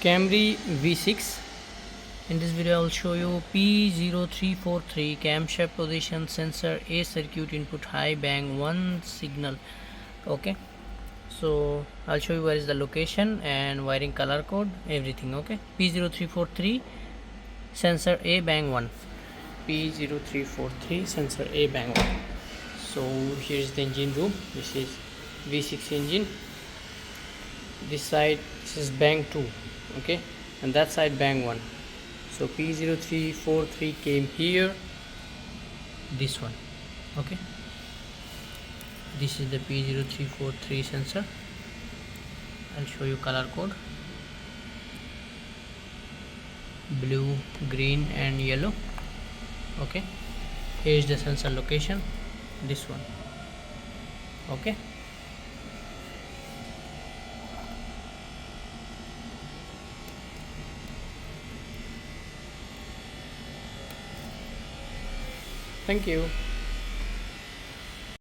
Camry V6. In this video I will show you P0343 camshaft position sensor A circuit input high bang 1 signal. Okay, so I'll show you where is the location and wiring color code, everything. Okay, P0343 sensor A bang 1, P0343 sensor A bang 1. So here is the engine room. This is V6 engine. This side, this is bang 2, okay, and that side bang 1. So P0343 came here, this one. Okay, this is the P0343 sensor. I'll show you color code: blue, green and yellow. Okay, here is the sensor location, this one. Okay, thank you.